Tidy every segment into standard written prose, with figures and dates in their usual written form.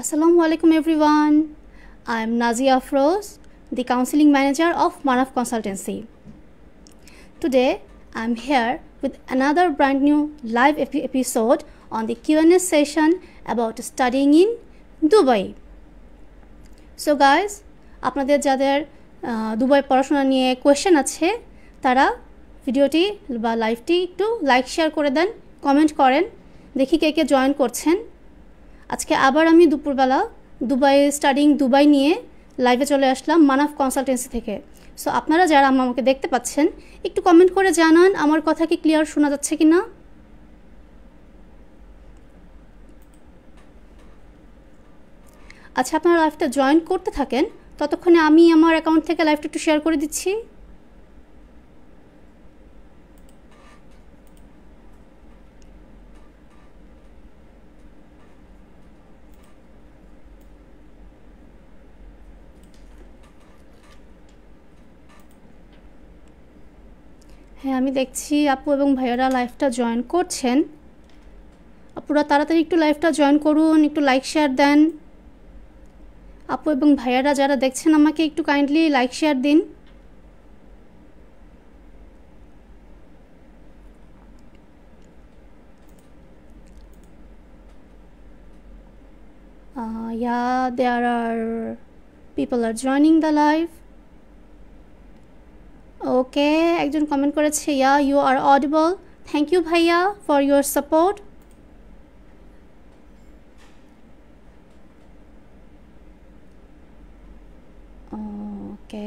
Assalamu alaikum everyone. I am Nazia Afroz, the Counseling Manager of Manaf Consultancy. Today I am here with another brand new live episode on the Q&A session about studying in Dubai. So guys, আপনাদের যাদের Dubai পড়াশোনা নিয়ে question আছে তারা ভিডিওটি বা লাইভটি একটু লাইক শেয়ার করে দেন, কমেন্ট করেন, দেখি কে কে জয়েন করছেন। আজকে আবার আমি দুপুরবেলা স্টাডিং দুবাই নিয়ে লাইভে চলে আসলাম মানাফ কনসালটেন্সি থেকে। সো আপনারা যারা আমাকে দেখতে পাচ্ছেন একটু কমেন্ট করে জানান আমার কথা কি ক্লিয়ার শোনা যাচ্ছে কি না। আচ্ছা, আপনারা লাইভটা জয়েন করতে থাকেন, ততক্ষণে আমি আমার অ্যাকাউন্ট থেকে লাইভটা একটু শেয়ার করে দিচ্ছি। হ্যাঁ, আমি দেখছি আপু এবং ভাইয়ারা লাইভটা জয়েন করছেন। আপুরা তাড়াতাড়ি একটু লাইভটা জয়েন করুন, একটু লাইক শেয়ার দেন। আপু এবং ভাইয়ারা যারা দেখছেন আমাকে একটু কাইন্ডলি লাইক শেয়ার দিন। Yeah, there are people are joining the live. Okay, একজন কমেন্ট করেছে, yeah you are audible. Thank you ভাইয়া ফর ইউর সাপোর্ট। ওকে,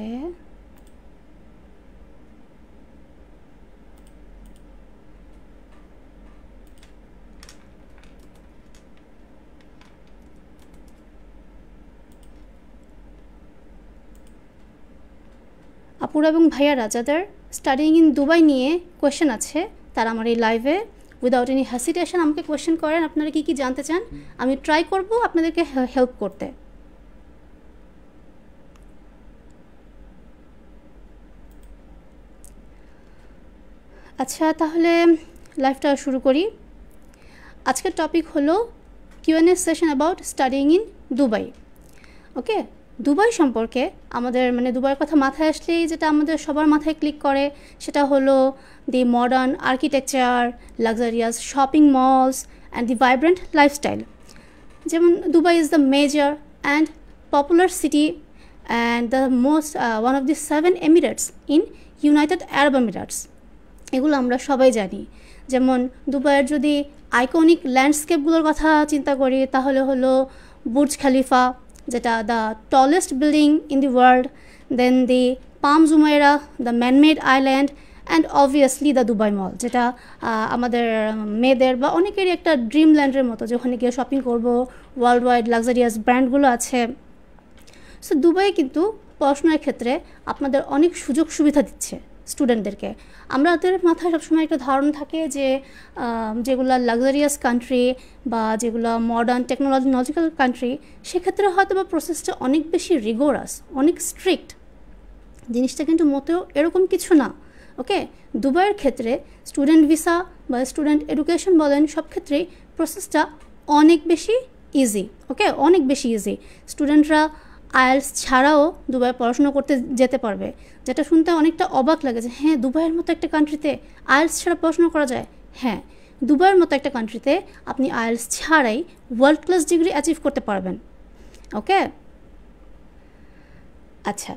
আপুরা এবং ভাইয়ারা যাদের স্টাডিং ইন দুবাই নিয়ে কোয়েশ্চেন আছে তারা আমার এই লাইভে উইদাউট এনি হেসিটেশন আমাকে কোয়েশ্চেন করেন। আপনারা কি কি জানতে চান, আমি ট্রাই করব আপনাদেরকে হেল্প করতে। আচ্ছা, তাহলে লাইভটা শুরু করি। আজকের টপিক হলো Q and A session about studying in Dubai. Okay, Dubai সম্পর্কে আমাদের দুবাইয়ের কথা মাথায় আসলেই যেটা আমাদের সবার মাথায় ক্লিক করে সেটা হলো the modern architecture, luxurious shopping malls and the vibrant lifestyle. যেমন Dubai is the major and popular city and the most one of the 7 Emirates in United Arab Emirates. এগুলো আমরা সবাই জানি। যেমন দুবাইয়ের যদি আইকনিক ল্যান্ডস্কেপগুলোর কথা চিন্তা করি তাহলে হলো বুর্জ খালিফা, যেটা the tallest building in the world, then the Palm Jumeirah, the manmade island and obviously the Dubai Mall, যেটা আমাদের মেয়েদের বা অনেকেরই একটা ড্রিম ল্যান্ডের মতো, যেখানে গিয়ে শপিং করবো, ওয়ার্ল্ড ওয়াইড লাক্সারিয়াস ব্র্যান্ডগুলো আছে। সো দুবাই কিন্তু পড়াশোনার ক্ষেত্রে আপনাদের অনেক সুযোগ সুবিধা দিচ্ছে স্টুডেন্টদেরকে। আমাদের মাথায় সবসময় একটা ধারণা থাকে যে যেগুলো লাক্সারিয়াস কান্ট্রি বা যেগুলো মডার্ন টেকনোলজিক্যাল কান্ট্রি সেক্ষেত্রে হয়তো বা প্রসেসটা অনেক বেশি রিগোরাস, অনেক স্ট্রিক্ট। জিনিসটা কিন্তু মোটেও এরকম কিছু না। ওকে, দুবাইয়ের ক্ষেত্রে স্টুডেন্ট ভিসা বা স্টুডেন্ট এডুকেশন বলেন, সব ক্ষেত্রেই প্রসেসটা অনেক বেশি ইজি। ওকে, অনেক বেশি ইজি। স্টুডেন্টরা আইএলস ছাড়াও দুবাই পড়াশোনা করতে যেতে পারবে, যেটা শুনতে অনেকটা অবাক লাগে যে হ্যাঁ, দুবাইয়ের মতো একটা কান্ট্রিতে আইএলস ছাড়া পড়াশোনা করা যায়। হ্যাঁ, দুবাইয়ের মতো একটা কান্ট্রিতে আপনি আইএলস ছাড়াই ওয়ার্ল্ড ক্লাস ডিগ্রি অ্যাচিভ করতে পারবেন। ওকে, আচ্ছা,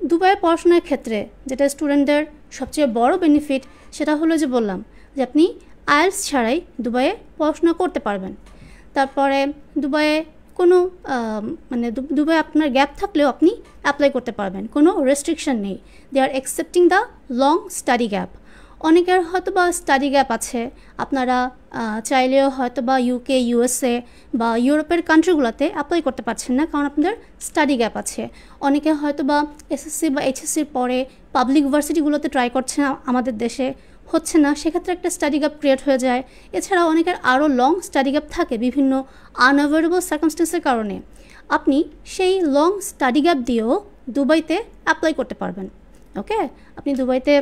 দুবাইয়ে পড়াশোনার ক্ষেত্রে যেটা স্টুডেন্টদের সবচেয়ে বড় বেনিফিট সেটা হলো যে বললাম যে আপনি আইএলস ছাড়াই দুবাইয়ে পড়াশোনা করতে পারবেন। তারপরে দুবাইয়ে কোনো দুবাই আপনার গ্যাপ থাকলেও আপনি অ্যাপ্লাই করতে পারবেন, কোনো রেস্ট্রিকশন নেই। They are accepting the long study gap. অনেকের হয়তো বা স্টাডি গ্যাপ আছে, আপনারা চাইলেও হয়তো বা ইউকে, ইউএসএ বা ইউরোপের কান্ট্রিগুলোতে অ্যাপ্লাই করতে পারছেন না, কারণ আপনাদের স্টাডি গ্যাপ আছে। অনেকে হয়তো বা এসএসসি বা এইচএসসির পরে পাবলিক ইউনিভার্সিটিগুলোতে ট্রাই করছে না, আমাদের দেশে হচ্ছে না, সেক্ষেত্রে একটা স্টাডি গ্যাপ ক্রিয়েট হয়ে যায়। এছাড়া অনেকের আরও লং স্টাডি গ্যাপ থাকে বিভিন্ন আনঅ্যাভয়েডেবল সার্কামস্টেন্সের কারণে। আপনি সেই লং স্টাডি গ্যাপ দিয়েও দুবাইতে অ্যাপ্লাই করতে পারবেন। ওকে, আপনি দুবাইতে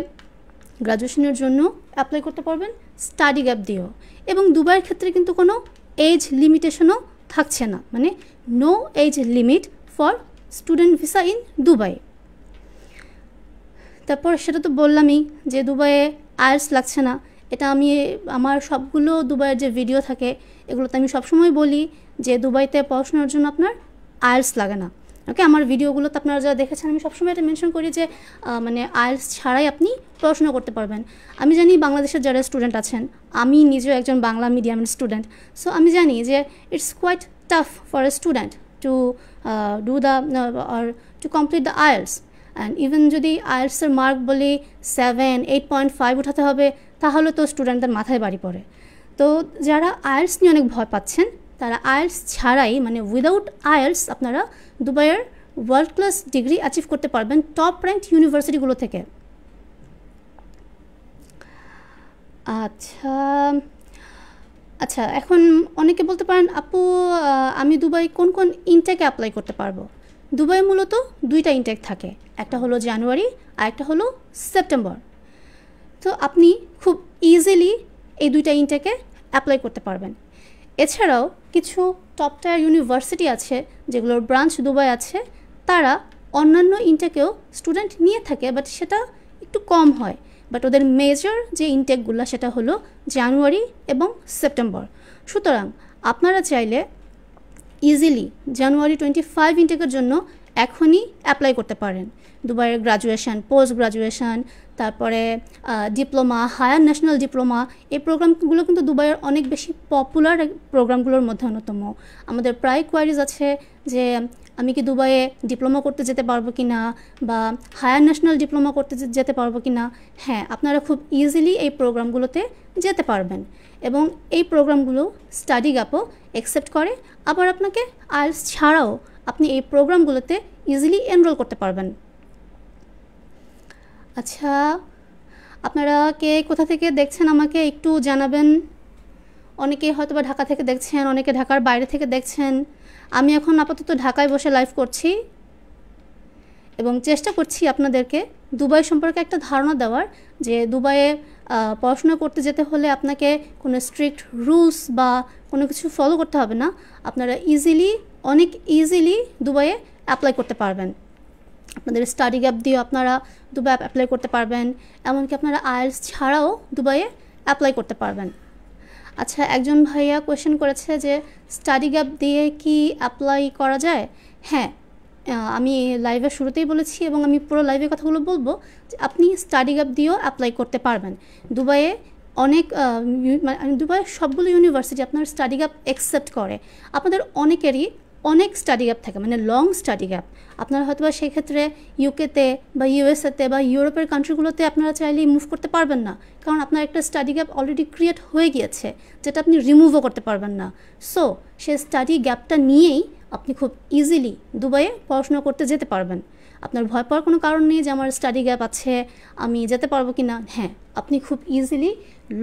গ্র্যাজুয়েশনের জন্য অ্যাপ্লাই করতে পারবেন স্টাডি গ্যাপ দিয়েও। এবং দুবাইয়ের ক্ষেত্রে কিন্তু কোনো এজ লিমিটেশনও থাকছে না, মানে no age limit for student visa in Dubai. তারপর সেটা তো বললামই যে দুবাইয়ে আইএলটিএস লাগছে না। এটা আমি আমার সবগুলো দুবাইয়ের যে ভিডিও থাকে এগুলোতে আমি সবসময় বলি যে দুবাইতে পড়াশোনার জন্য আপনার আইএলটিএস লাগে না। ওকে, আমার ভিডিওগুলোতে আপনারা যারা দেখেছেন আমি সবসময় এটা মেনশন করি যে মানে আইএলটিএস ছাড়াই আপনি পড়াশোনা করতে পারবেন। আমি জানি বাংলাদেশের যারা স্টুডেন্ট আছেন, আমি নিজেও একজন বাংলা মিডিয়ামের স্টুডেন্ট, সো আমি জানি যে it's quite tough for a student to do the or to complete the IELTS. And even যদি আইএলটিএসের মার্ক বলি 7, 8.5 উঠাতে হবে, তাহলে তো স্টুডেন্টদের মাথায় বাড়ি পড়ে। তো যারা আইএলটিএস নিয়ে অনেক ভয় পাচ্ছেন তারা আইএলটিএস ছাড়াই, মানে উইদাউট আইএলটিএস আপনারা দুবাইয়ের ওয়ার্ল্ড ক্লাস ডিগ্রি অ্যাচিভ করতে পারবেন টপ র্যাঙ্কড ইউনিভার্সিটিগুলো থেকে। আচ্ছা, এখন অনেকে বলতে পারেন আপু আমি দুবাই কোন কোন ইনটেকে অ্যাপ্লাই করতে পারবো? দুবাই মূলত দুইটা ইনটেক থাকে, একটা হলো জানুয়ারি আর একটা হলো সেপ্টেম্বর। তো আপনি খুব ইজিলি এই দুইটা ইনটেকে অ্যাপ্লাই করতে পারবেন। এছাড়াও কিছু টপ টায়ার ইউনিভার্সিটি আছে যেগুলোর ব্রাঞ্চ দুবাই আছে, তারা অন্যান্য ইনটেকেও স্টুডেন্ট নিয়ে থাকে, বাট সেটা একটু কম হয়। বাট ওদের মেজর যে ইনটেকগুলো সেটা হলো জানুয়ারি এবং সেপ্টেম্বর। সুতরাং আপনারা চাইলে ইজিলি জানুয়ারি 25 ইনটেকের জন্য এখনই অ্যাপ্লাই করতে পারেন। দুবাইয়ের গ্রাজুয়েশন, পোস্ট গ্রাজুয়েশন, তারপরে ডিপ্লোমা, হায়ার ন্যাশনাল ডিপ্লোমা, এই প্রোগ্রামগুলো কিন্তু দুবাইয়ের অনেক বেশি পপুলার প্রোগ্রামগুলোর মধ্যে অন্যতম। আমাদের প্রায় কোয়ারিজ আছে যে আমি কি দুবাইয়ে ডিপ্লোমা করতে যেতে পারবো কি না, বা হায়ার ন্যাশনাল ডিপ্লোমা করতে যেতে পারবো কি না। হ্যাঁ, আপনারা খুব ইজিলি এই প্রোগ্রামগুলোতে যেতে পারবেন এবং এই প্রোগ্রামগুলো স্টাডি গ্যাপও অ্যাকসেপ্ট করে। আবার আপনাকে আইএলটিএস ছাড়াও আপনি এই প্রোগ্রামগুলোতে ইজিলি এনরোল করতে পারবেন। আচ্ছা, আপনারা কে কোথা থেকে দেখছেন আমাকে একটু জানাবেন। অনেকে হয়তো বা ঢাকা থেকে দেখছেন, অনেকে ঢাকার বাইরে থেকে দেখছেন। আমি এখন আপাতত ঢাকায় বসে লাইভ করছি এবং চেষ্টা করছি আপনাদেরকে দুবাই সম্পর্কে একটা ধারণা দেওয়ার, যে দুবাইয়ে পড়াশোনা করতে যেতে হলে আপনাকে কোনো স্ট্রিক্ট রুলস বা কোনো কিছু ফলো করতে হবে না। আপনারা অনেক ইজিলি দুবাইয়ে অ্যাপ্লাই করতে পারবেন। আপনাদের স্টাডি গ্যাপ দিয়েও আপনারা দুবাই অ্যাপ্লাই করতে পারবেন, এমনকি আপনারা আইএলটিএস ছাড়াও দুবাইয়ে অ্যাপ্লাই করতে পারবেন। আচ্ছা, একজন ভাইয়া কোয়েশ্চেন করেছে যে স্টাডি গ্যাপ দিয়ে কি অ্যাপ্লাই করা যায়? হ্যাঁ, আমি লাইভের শুরুতেই বলেছি এবং আমি পুরো লাইভের কথাগুলো বলবো যে আপনি স্টাডি গ্যাপ দিয়েও অ্যাপ্লাই করতে পারবেন। দুবাইয়ে দুবাইয়ের সবগুলো ইউনিভার্সিটি আপনার স্টাডি গ্যাপ অ্যাকসেপ্ট করে। আপনাদের অনেকেরই অনেক স্টাডি গ্যাপ থাকে, মানে লং স্টাডি গ্যাপ। আপনারা হয়তো বা সেই ক্ষেত্রে ইউকেতে বা ইউএসএতে বা ইউরোপের কান্ট্রিগুলোতে আপনারা চাইলেই মুভ করতে পারবেন না, কারণ আপনার একটা স্টাডি গ্যাপ অলরেডি ক্রিয়েট হয়ে গিয়েছে, যেটা আপনি রিমুভও করতে পারবেন না। সো সেই স্টাডি গ্যাপটা নিয়েই আপনি খুব ইজিলি দুবাইয়ে পড়াশোনা করতে যেতে পারবেন। আপনার ভয় পাওয়ার কোনো কারণ নেই যে আমার স্টাডি গ্যাপ আছে, আমি যেতে পারবো কি না। হ্যাঁ, আপনি খুব ইজিলি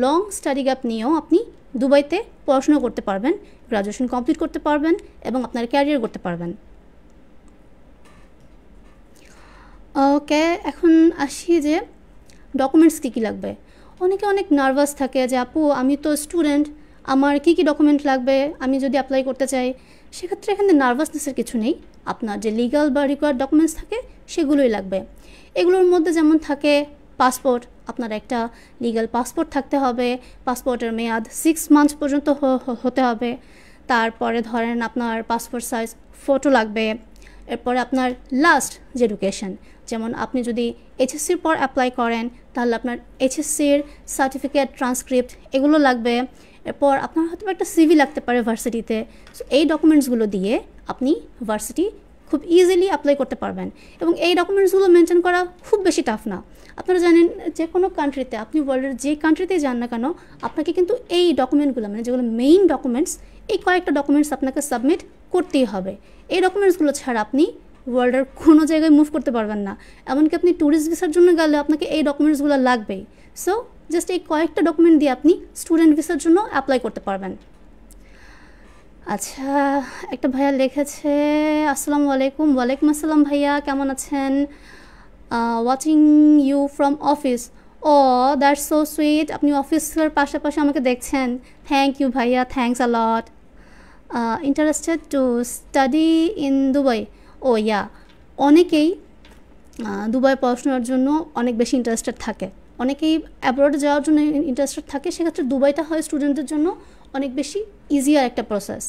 লং স্টাডি গ্যাপ নিয়েও আপনি দুবাইতে পড়াশোনা করতে পারবেন, গ্রাজুয়েশন কমপ্লিট করতে পারবেন এবং আপনার ক্যারিয়ার করতে পারবেন। ওকে, এখন আসি যে ডকুমেন্টস কী কী লাগবে। অনেকে অনেক নার্ভাস থাকে যে আপু আমি তো স্টুডেন্ট, আমার কী কী ডকুমেন্ট লাগবে আমি যদি অ্যাপ্লাই করতে চাই। সেক্ষেত্রে এখানে নার্ভাসনেসের কিছু নেই। আপনার যে লিগাল বা রিকোয়ার্ড ডকুমেন্টস থাকে সেগুলোই লাগবে। এগুলোর মধ্যে যেমন থাকে পাসপোর্ট, আপনার একটা লিগাল পাসপোর্ট থাকতে হবে, পাসপোর্টের মেয়াদ 6 মান্থস পর্যন্ত হতে হবে। তারপরে ধরেন আপনার পাসপোর্ট সাইজ ফটো লাগবে। এরপরে আপনার লাস্ট যে এডুকেশন, যেমন আপনি যদি এইচএসসির পর অ্যাপ্লাই করেন তাহলে আপনার এইচএসসির সার্টিফিকেট, ট্রান্সক্রিপ্ট এগুলো লাগবে। এরপর আপনার হয়তো একটা সিভি লাগতে পারে ভার্সিটিতে। সো এই ডকুমেন্টসগুলো দিয়ে আপনি ভার্সিটি খুব ইজিলি অ্যাপ্লাই করতে পারবেন এবং এই ডকুমেন্টসগুলো মেনটেন করা খুব বেশি টাফ না। আপনারা জানেন যে কোনো কান্ট্রিতে, আপনি ওয়ার্ল্ডের যে কান্ট্রিতেই যান না কেন, আপনাকে কিন্তু এই ডকুমেন্টগুলো, মানে যেগুলো মেইন ডকুমেন্টস, এই কয়েকটা ডকুমেন্টস আপনাকে সাবমিট করতেই হবে। এই ডকুমেন্টসগুলো ছাড়া আপনি ওয়ার্ল্ডের কোনো জায়গায় মুভ করতে পারবেন না। এমনকি আপনি ট্যুরিস্ট ভিসার জন্য গেলে আপনাকে এই ডকুমেন্টসগুলো লাগবেই। সো জাস্ট এই কয়েকটা ডকুমেন্ট দিয়ে আপনি স্টুডেন্ট ভিসার জন্য অ্যাপ্লাই করতে পারবেন। আচ্ছা, একটা ভাইয়া লিখেছে আসসালামু আলাইকুম। ওয়ালাইকুম আসসালাম ভাইয়া, কেমন আছেন? Watching you from office. Oh that's so sweet, আপনি অফিসের পাশাপাশি আমাকে দেখছেন। থ্যাংক ইউ ভাইয়া, thanks a lot. Interested to study in Dubai? Oh yeah, অনেকেই দুবাই পড়াশোনার জন্য অনেক বেশি ইন্টারেস্টেড থাকে, অনেকেই অ্যাব্রড যাওয়ার জন্য ইন্টারেস্টেড থাকে। সেক্ষেত্রে দুবাইটা হয় স্টুডেন্টদের জন্য অনেক বেশি ইজিয়ার একটা প্রসেস।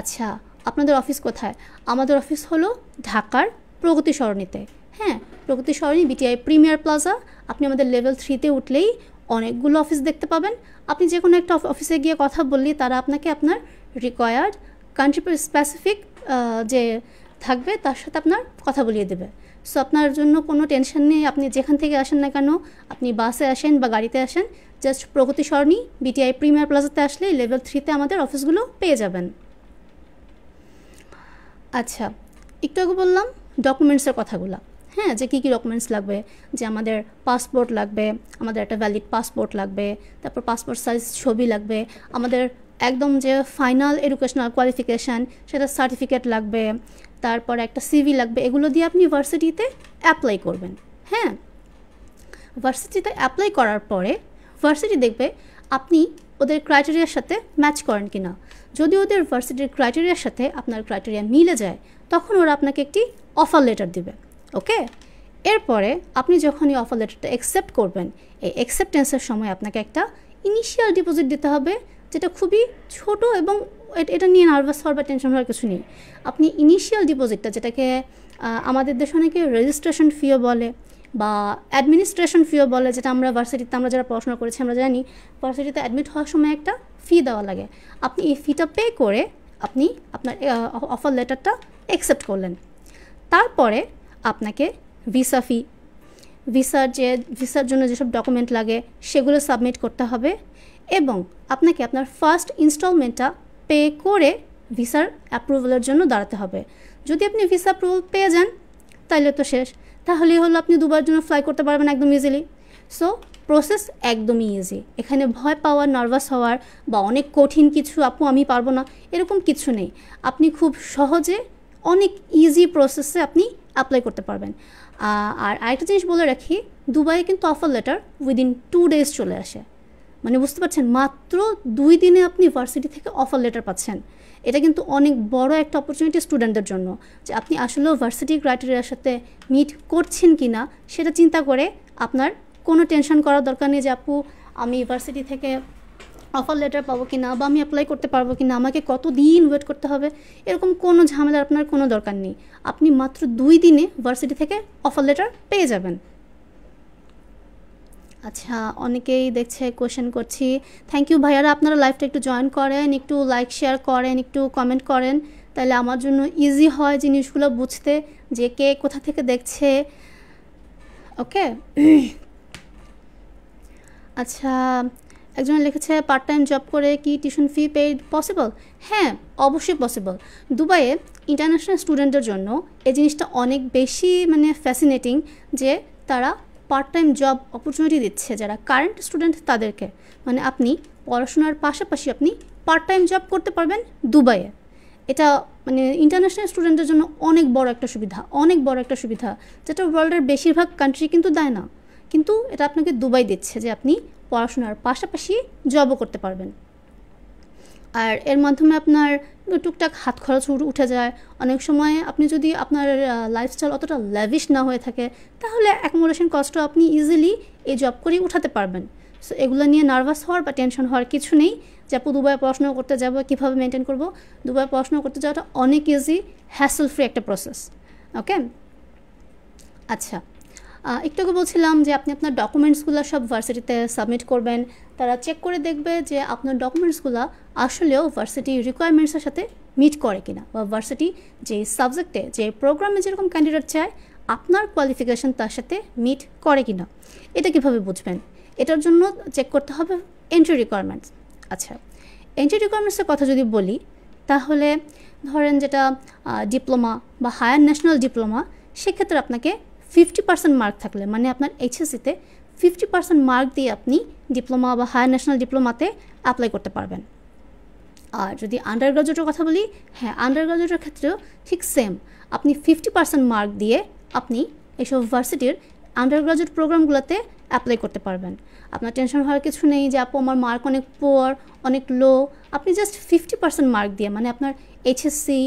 আচ্ছা, আপনাদের অফিস কোথায়? আমাদের অফিস হলো ঢাকার প্রগতি সরণিতে। হ্যাঁ, প্রগতি সরণি বিটিআই প্রিমিয়ার প্লাজা। আপনি আমাদের লেভেল 3-তে উঠলেই অনেকগুলো অফিস দেখতে পাবেন। আপনি যে কোনো একটা অফিসে গিয়ে কথা বললেই তারা আপনাকে আপনার রিকোয়ার্ড কান্ট্রি স্পেসিফিক যে থাকবে তার সাথে আপনার কথা বলিয়ে দেবে। সো আপনার জন্য কোনো টেনশন নেই, আপনি যেখান থেকে আসেন না কেন, আপনি বাসে আসেন বা গাড়িতে আসেন, জাস্ট প্রগতি সরণি বিটিআই প্রিমিয়ার প্লাজাতে আসলেই লেভেল 3-তে আমাদের অফিসগুলো পেয়ে যাবেন। আচ্ছা, একটু আগে বললাম ডকুমেন্টসের কথাগুলো। হ্যাঁ, যে কী কী ডকুমেন্টস লাগবে, যে আমাদের পাসপোর্ট লাগবে, আমাদের একটা ভ্যালিড পাসপোর্ট লাগবে, তারপর পাসপোর্ট সাইজ ছবি লাগবে, আমাদের একদম যে ফাইনাল এডুকেশনাল কোয়ালিফিকেশান সেটা সার্টিফিকেট লাগবে, তারপর একটা সিভি লাগবে। এগুলো দিয়ে আপনি ভার্সিটিতে অ্যাপ্লাই করবেন। হ্যাঁ, ভার্সিটিতে অ্যাপ্লাই করার পরে ভার্সিটি দেখবে আপনি ওদের ক্রাইটেরিয়ার সাথে ম্যাচ করেন কি না। যদি ওদের ভার্সিটির ক্রাইটেরিয়ার সাথে আপনার ক্রাইটেরিয়া মিলে যায় তখন ওরা আপনাকে একটি অফার লেটার দিবে। ওকে, এরপরে আপনি যখন এই অফার লেটারটা অ্যাকসেপ্ট করবেন, এই অ্যাকসেপ্টেন্সের সময় আপনাকে একটা ইনিশিয়াল ডিপোজিট দিতে হবে, যেটা খুবই ছোট এবং এটা নিয়ে নার্ভাস হওয়ার বা টেনশন হওয়ার কিছু নেই। আপনি ইনিশিয়াল ডিপোজিটটা, যেটাকে আমাদের দেশে অনেকে রেজিস্ট্রেশন ফিও বলে বা অ্যাডমিনিস্ট্রেশন ফিও বলে, যেটা আমরা ভার্সিটিতে আমরা যারা পড়াশোনা করেছি আমরা জানি ভার্সিটিতে অ্যাডমিট হওয়ার সময় একটা ফি দেওয়া লাগে। আপনি এই ফিটা পে করে আপনি আপনার অফার লেটারটা অ্যাকসেপ্ট করলেন। তারপরে আপনাকে ভিসার জন্য যেসব ডকুমেন্ট লাগে সেগুলো সাবমিট করতে হবে এবং আপনাকে আপনার ফার্স্ট ইনস্টলমেন্টটা পে করে ভিসার অ্যাপ্রুভালের জন্য দাঁড়াতে হবে। যদি আপনি ভিসা অ্যাপ্রুভাল পেয়ে যান তাহলে তো শেষ, তাহলেই হলো আপনি দুবার জন্য ফ্লাই করতে পারবেন একদম ইজিলি। সো প্রসেস একদমই ইজি, এখানে ভয় পাওয়ার, নার্ভাস হওয়ার বা অনেক কঠিন কিছু আপু আমি পারবো না এরকম কিছু নেই। আপনি খুব সহজে অনেক ইজি প্রসেসে আপনি অ্যাপ্লাই করতে পারবেন। আর আরেকটা জিনিস বলে রাখি, দুবাইয়ে কিন্তু অফার লেটার উইদিন 2 days চলে আসে। মানে বুঝতে পারছেন, মাত্র 2 দিনে আপনি ভার্সিটি থেকে অফার লেটার পাচ্ছেন। এটা কিন্তু অনেক বড় একটা অপরচুনিটি স্টুডেন্টদের জন্য, যে আপনি আসলেও ভার্সিটি ক্রাইটেরিয়ার সাথে মিট করছেন কি না সেটা চিন্তা করে আপনার কোনো টেনশন করার দরকার নেই যে আপু আমি ভার্সিটি থেকে অফার লেটার পাবো কি না বা আমি অ্যাপ্লাই করতে পারবো কি না, আমাকে কত দিন ওয়েট করতে হবে, এরকম কোনো ঝামেলার আপনার কোনো দরকার নেই। আপনি মাত্র 2 দিনে ভার্সিটি থেকে অফার লেটার পেয়ে যাবেন। আচ্ছা, অনেকেই দেখছে কোয়েশ্চেন করছি। থ্যাংক ইউ ভাইয়ারা, আপনারা লাইভটা একটু জয়েন করেন, একটু লাইক শেয়ার করেন, একটু কমেন্ট করেন, তাহলে আমার জন্য ইজি হয় জিনিসগুলো বুঝতে যে কে কোথা থেকে দেখছে। ওকে, আচ্ছা, একজন লিখেছে পার্ট টাইম জব করে কি টিউশন ফি পে পসিবল? হ্যাঁ, অবশ্যই পসিবল। দুবাইয়ে ইন্টারন্যাশনাল স্টুডেন্টদের জন্য এই জিনিসটা অনেক বেশি মানে ফ্যাসিনেটিং যে তারা পার্ট টাইম জব অপরচুনিটি দিচ্ছে যারা কারেন্ট স্টুডেন্ট তাদেরকে। মানে আপনি পড়াশোনার পাশাপাশি আপনি পার্ট টাইম জব করতে পারবেন দুবাইয়ে। এটা মানে ইন্টারন্যাশনাল স্টুডেন্টদের জন্য অনেক বড় একটা সুবিধা, যেটা ওয়ার্ল্ডের বেশিরভাগ কান্ট্রি কিন্তু দেয় না, কিন্তু এটা আপনাকে দুবাই দিচ্ছে যে আপনি পড়াশোনার পাশাপাশি জবও করতে পারবেন। আর এর মাধ্যমে আপনার টুকটাক হাত খরচ উঠে যায়। অনেক সময় আপনি যদি আপনার লাইফস্টাইল অতটা ল্যাভিশ না হয়ে থাকে তাহলে অ্যাকোমোডেশন কস্টও আপনি ইজিলি এই জব করেই উঠাতে পারবেন। সো এগুলো নিয়ে নার্ভাস হওয়ার বা টেনশন হওয়ার কিছু নেই যে আপু দুবাই পড়াশোনা করতে যাব কীভাবে মেনটেন করব। দুবাই পড়াশোনা করতে যাওয়াটা অনেক ইজি, হ্যাসেল ফ্রি একটা প্রসেস। ওকে, আচ্ছা, একটু আগে বলছিলাম যে আপনি আপনার ডকুমেন্টসগুলো সব ভার্সিটিতে সাবমিট করবেন। তারা চেক করে দেখবে যে আপনার ডকুমেন্টসগুলো আসলেও ভার্সিটি রিকোয়ারমেন্টসের সাথে মিট করে কিনা, বা ভার্সিটি যে সাবজেক্টে যে প্রোগ্রামে যেরকম ক্যান্ডিডেট চায় আপনার কোয়ালিফিকেশান তার সাথে মিট করে কিনা। এটা কীভাবে বুঝবেন? এটার জন্য চেক করতে হবে এন্ট্রি রিকোয়ারমেন্টস। আচ্ছা, এন্ট্রি রিকোয়ারমেন্টসের কথা যদি বলি তাহলে ধরেন যেটা ডিপ্লোমা বা হায়ার ন্যাশনাল ডিপ্লোমা, সেক্ষেত্রে আপনাকে 50% মার্ক থাকলে, মানে আপনার এইচএসসিতে 50% মার্ক দিয়ে আপনি ডিপ্লোমা বা হায়ার ন্যাশনাল ডিপ্লোমাতে অ্যাপ্লাই করতে পারবেন। আর যদি আন্ডার গ্রাজুয়েটের কথা বলি, হ্যাঁ, আন্ডার গ্রাজুয়েটের ক্ষেত্রেও ঠিক সেম, আপনি 50% মার্ক দিয়ে আপনি এইসব ভার্সিটির আন্ডার গ্রাজুয়েট প্রোগ্রামগুলোতে অ্যাপ্লাই করতে পারবেন। আপনার টেনশন হওয়ার কিছু নেই যে আপু আমার মার্ক অনেক পুয়ার, অনেক লো। আপনি জাস্ট 50% মার্ক দিয়ে, মানে আপনার এইচএসসি,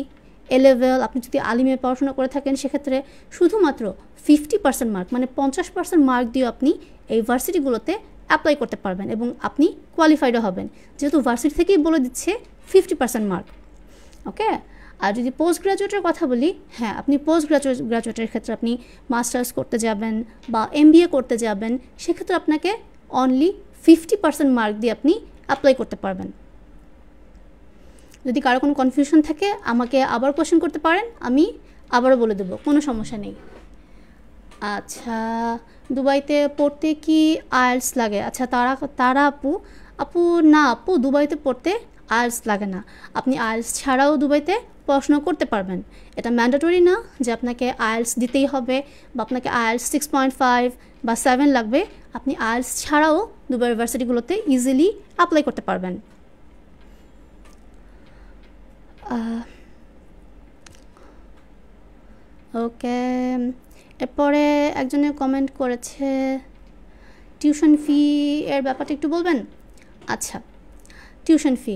এ লেভেল, আপনি যদি আলিমে পড়াশোনা করে থাকেন সেক্ষেত্রে শুধুমাত্র 50% মার্ক, মানে 50% মার্ক দিয়ে আপনি এই ভার্সিটিগুলোতে অ্যাপ্লাই করতে পারবেন এবং আপনি কোয়ালিফাইডও হবেন, যেহেতু ভার্সিটি থেকেই বলে দিচ্ছে 50% মার্ক। ওকে। আর যদি পোস্ট গ্রাজুয়েটের কথা বলি, হ্যাঁ আপনি পোস্ট গ্রাজুয়েটের ক্ষেত্রে আপনি মাস্টার্স করতে যাবেন বা এমবিএ করতে যাবেন, সেক্ষেত্রে আপনাকে অনলি 50% মার্ক দিয়ে আপনি অ্যাপ্লাই করতে পারবেন। যদি কারো কোনো কনফিউশন থাকে আমাকে আবার কোয়েশ্চেন করতে পারেন, আমি আবারও বলে দেবো, কোনো সমস্যা নেই। আচ্ছা, দুবাইতে পড়তে কি আইএলস লাগে? আচ্ছা তারা আপু না আপু, দুবাইতে পড়তে আইএলস লাগে না। আপনি আইএলস ছাড়াও দুবাইতে পড়াশোনা করতে পারবেন। এটা ম্যান্ডেটরি না যে আপনাকে আইএলস দিতেই হবে বা আপনাকে আইএলস 6.5 বা 7 লাগবে। আপনি আইএলস ছাড়াও দুবাই ইউনিভার্সিটিগুলোতে ইজিলি অ্যাপ্লাই করতে পারবেন। ওকে, এরপরে একজনে কমেন্ট করেছে টিউশন ফি এর ব্যাপারটা একটু বলবেন। আচ্ছা, টিউশন ফি,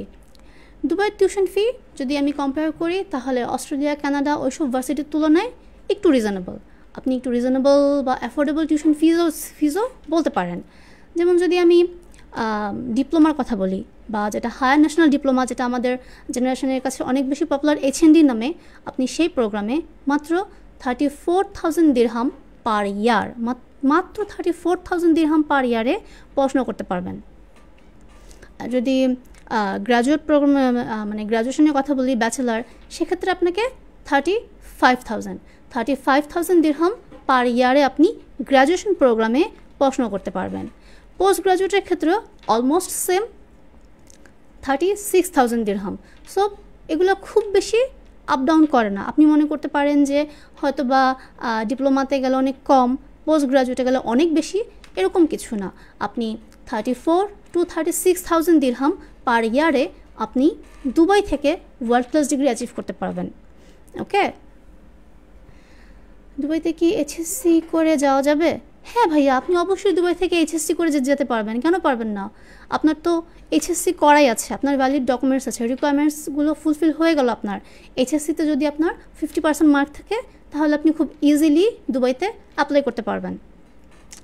দুবাইয়ের টিউশন ফি যদি আমি কম্পেয়ার করি তাহলে অস্ট্রেলিয়া, কানাডা ওইসব ভার্সিটির তুলনায় একটু রিজনেবল। আপনি একটু রিজনেবল বা অ্যাফোর্ডেবল টিউশন ফিজও বলতে পারেন। যেমন যদি আমি ডিপ্লোমার কথা বলি, বা যেটা হায়ার ন্যাশনাল ডিপ্লোমা, যেটা আমাদের জেনারেশনের কাছে অনেক বেশি পপুলার এইচএনডি নামে, আপনি সেই প্রোগ্রামে মাত্র 34,000 দিরহাম পার ইয়ার, মাত্র 34,000 দিরহাম পার ইয়ারে পড়াশোনা করতে পারবেন। আর যদি গ্র্যাজুয়েট প্রোগ্রাম মানে গ্র্যাজুয়েশনের কথা বলি, ব্যাচেলার, সেক্ষেত্রে আপনাকে 35,000 দিরহাম পার ইয়ারে আপনি গ্র্যাজুয়েশন প্রোগ্রামে পড়াশোনা করতে পারবেন। পোস্ট গ্র্যাজুয়েটের ক্ষেত্রেও অলমোস্ট সেম 36,000 দিরহাম। সো এগুলো খুব বেশি আপ ডাউন করে না। আপনি মনে করতে পারেন যে হয়তো বা ডিপ্লোমাতে গেলে অনেক কম, পোস্ট গ্র্যাজুয়েটে গেলে অনেক বেশি, এরকম কিছু না। আপনি 34 to 36,000 দিরহাম পার ইয়ারে আপনি দুবাই থেকে ওয়ার্ল্ড ক্লাস ডিগ্রি অ্যাচিভ করতে পারবেন। ওকে। দুবাইতে কি এইচএসসি করে যাওয়া যাবে? হ্যাঁ ভাইয়া, আপনি অবশ্যই দুবাই থেকে এইচএসসি করে যেতে পারবেন, কেন পারবেন না? আপনার তো এইচএসসি করাই আছে, আপনার ভ্যালিড ডকুমেন্টস আছে, রিকোয়ারমেন্টসগুলো ফুলফিল হয়ে গেল আপনার। এইচএসসিতে যদি আপনার 50% মার্ক থাকে তাহলে আপনি খুব ইজিলি দুবাইতে অ্যাপ্লাই করতে পারবেন।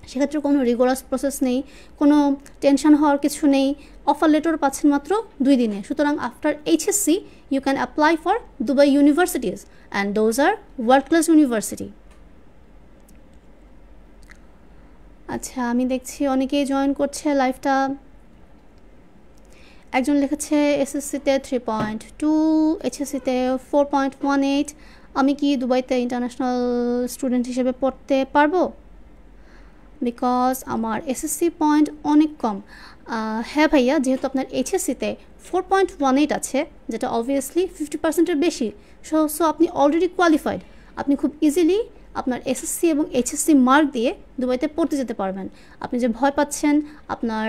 সেক্ষেত্রে কোনো রিগোরাস প্রসেস নেই, কোনো টেনশন হওয়ার কিছু নেই। অফার লেটার পাচ্ছেন মাত্র 2 দিনে। সুতরাং after HSC you can apply for Dubai universities and those are world class university. আচ্ছা, আমি দেখছি অনেকেই জয়েন করছে লাইভটা। একজন লিখেছে এসএসসিতে 3.2, এইচএসসিতে 4.18। আমি কি দুবাইতে ইন্টারন্যাশনাল স্টুডেন্ট হিসেবে পড়তে পারবো? বিকজ আমার এসএসসি পয়েন্ট অনেক কম। হ্যাঁ ভাইয়া, যেহেতু আপনার এইচএসসিতে 4.18 আছে, যেটা অবভিয়াসলি 50%-এর বেশি, সো আপনি অলরেডি কোয়ালিফাইড। আপনি খুব ইজিলি আপনার এসএসসি এবং এইচএসসি মার্ক দিয়ে দুবাইতে পড়তে যেতে পারবেন। আপনি যে ভয় পাচ্ছেন আপনার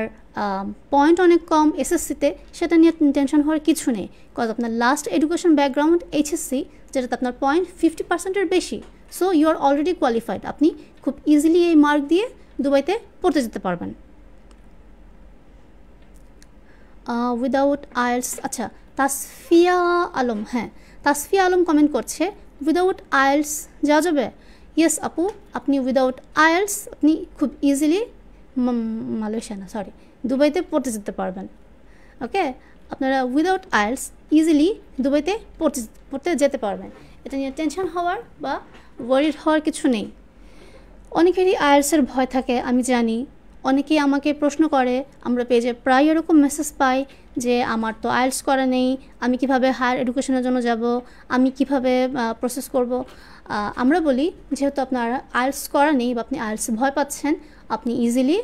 পয়েন্ট অনেক কম এসএসসিতে, সেটা নিয়ে টেনশন হওয়ার কিছু নেই। কজ আপনার লাস্ট এডুকেশন ব্যাকগ্রাউন্ড এইচএসসি, যেটাতে আপনার পয়েন্ট 50%-এর বেশি, so you are already qualified. আপনি খুব ইজিলি এই মার্ক দিয়ে দুবাইতে পড়তে যেতে পারবেন উইদাউট আইএলস। আচ্ছা, তাসফিয়া আলম, হ্যাঁ তাসফিয়া আলম কমেন্ট করছে উইদাউট আইএলস যাওয়া যাবে? ইয়েস আপু, আপনি উইদাউট আইএলস আপনি খুব ইজিলি দুবাইতে পড়তে যেতে পারবেন। ওকে, আপনারা উইদাউট আইএলস ইজিলি দুবাইতে পড়তে যেতে পারবেন। এটা নিয়ে টেনশন হওয়ার বা ওয়ারিড হওয়ার কিছু নেই। অনেকেরই আইএলসের ভয় থাকে, আমি জানি। অনেকেই আমাকে প্রশ্ন করে, আমরা পেজে প্রায় এরকম মেসেজ পাই যে আমার তো আইএলস করা নেই, আমি কিভাবে হায়ার এডুকেশনের জন্য যাব, আমি কিভাবে প্রসেস করব। আমরা বলি, যেহেতু আপনার আইএলস করা নেই বা আপনি আইএলস ভয় পাচ্ছেন, আপনি ইজিলি